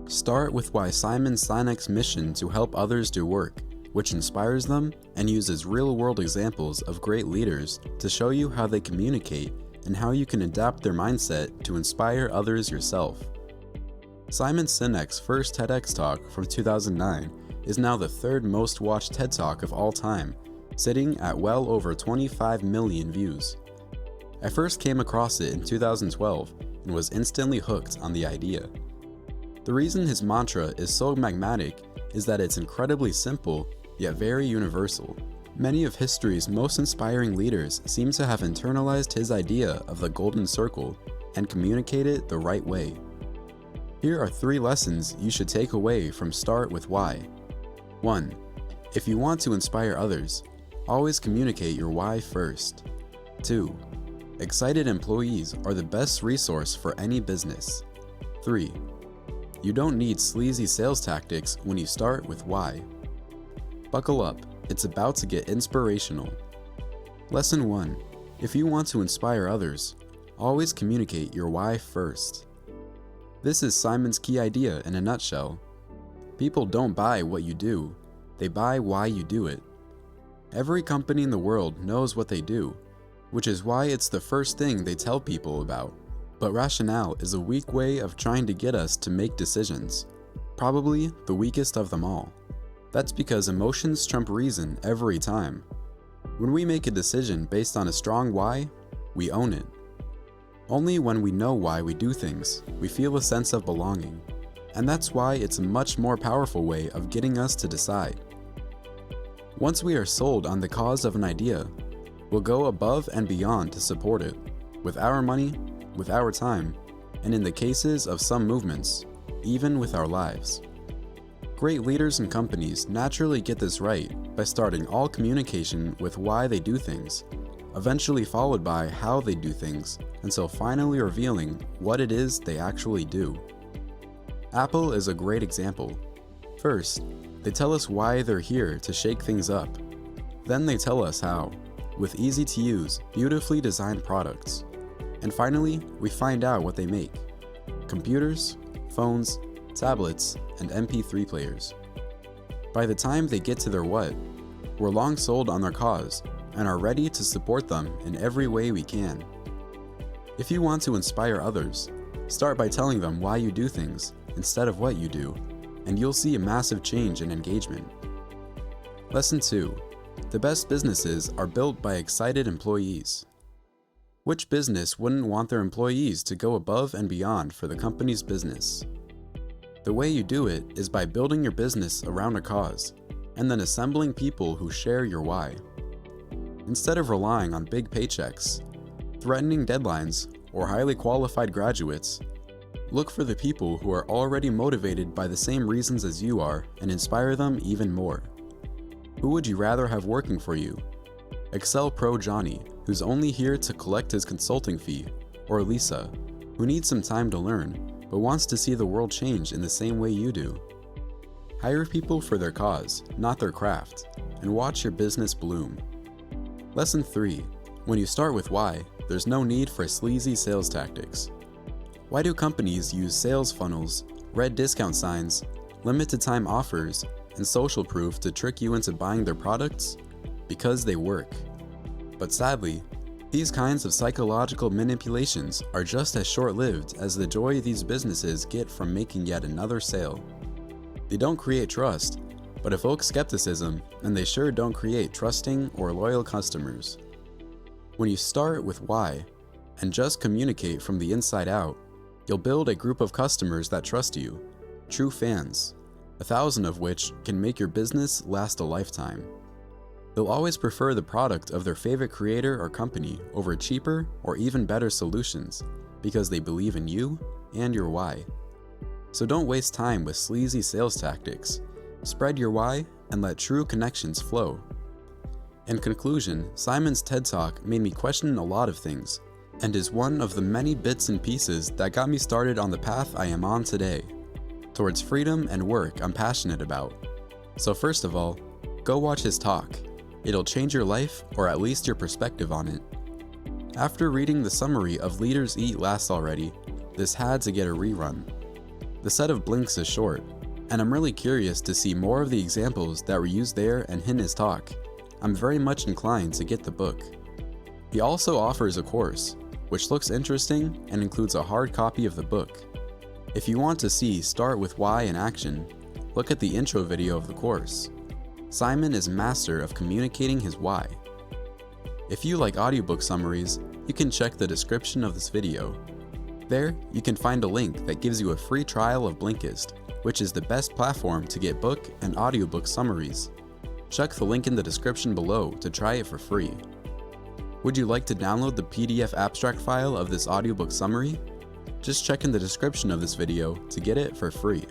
Start with why Simon Sinek's mission to help others do work, which inspires them and uses real-world examples of great leaders to show you how they communicate and how you can adapt their mindset to inspire others yourself. Simon Sinek's first TEDx talk from 2009 is now the third most watched TED Talk of all time, sitting at well over 25 million views. I first came across it in 2012 and was instantly hooked on the idea. The reason his mantra is so magmatic is that it's incredibly simple, yet very universal. Many of history's most inspiring leaders seem to have internalized his idea of the golden circle and communicate it the right way. Here are 3 lessons you should take away from Start with Why. 1. If you want to inspire others, always communicate your why first. 2. Excited employees are the best resource for any business. 3. You don't need sleazy sales tactics when you start with why. Buckle up, it's about to get inspirational. Lesson 1. If you want to inspire others, always communicate your why first. This is Simon's key idea in a nutshell. People don't buy what you do, they buy why you do it. Every company in the world knows what they do, which is why it's the first thing they tell people about. But rationale is a weak way of trying to get us to make decisions, probably the weakest of them all. That's because emotions trump reason every time. When we make a decision based on a strong why, we own it. Only when we know why we do things, we feel a sense of belonging, and that's why it's a much more powerful way of getting us to decide. Once we are sold on the cause of an idea, we'll go above and beyond to support it, with our money, with our time, and in the cases of some movements, even with our lives. Great leaders and companies naturally get this right by starting all communication with why they do things, eventually followed by how they do things, until finally revealing what it is they actually do. Apple is a great example. First, they tell us why they're here to shake things up. Then they tell us how, with easy-to-use, beautifully designed products. And finally, we find out what they make: computers, phones, tablets, and MP3 players. By the time they get to their what, we're long sold on their cause and are ready to support them in every way we can. If you want to inspire others, start by telling them why you do things instead of what you do, and you'll see a massive change in engagement. Lesson 2. The best businesses are built by excited employees. Which business wouldn't want their employees to go above and beyond for the company's business? The way you do it is by building your business around a cause, and then assembling people who share your why. Instead of relying on big paychecks, threatening deadlines, or highly qualified graduates, look for the people who are already motivated by the same reasons as you are and inspire them even more. Who would you rather have working for you? Excel Pro Johnny, who's only here to collect his consulting fee, or Lisa, who needs some time to learn, but wants to see the world change in the same way you do. Hire people for their cause, not their craft, and watch your business bloom. Lesson 3. When you start with why, there's no need for sleazy sales tactics. Why do companies use sales funnels, red discount signs, limited time offers, and social proof to trick you into buying their products? Because they work. But sadly, these kinds of psychological manipulations are just as short-lived as the joy these businesses get from making yet another sale. They don't create trust, but evoke skepticism, and they sure don't create trusting or loyal customers. When you start with why, and just communicate from the inside out, you'll build a group of customers that trust you, true fans, 1,000 of which can make your business last a lifetime. They'll always prefer the product of their favorite creator or company over cheaper or even better solutions because they believe in you and your why. So don't waste time with sleazy sales tactics. Spread your why and let true connections flow. In conclusion, Simon's TED Talk made me question a lot of things and is one of the many bits and pieces that got me started on the path I am on today, towards freedom and work I'm passionate about. So first of all, go watch his talk. It'll change your life, or at least your perspective on it. After reading the summary of Leaders Eat Last already, this had to get a rerun. The set of blinks is short, and I'm really curious to see more of the examples that were used there and in his talk. I'm very much inclined to get the book. He also offers a course, which looks interesting and includes a hard copy of the book. If you want to see Start with Why in action, look at the intro video of the course. Simon is master of communicating his why. If you like audiobook summaries, you can check the description of this video. There, you can find a link that gives you a free trial of Blinkist, which is the best platform to get book and audiobook summaries. Check the link in the description below to try it for free. Would you like to download the PDF abstract file of this audiobook summary? Just check in the description of this video to get it for free.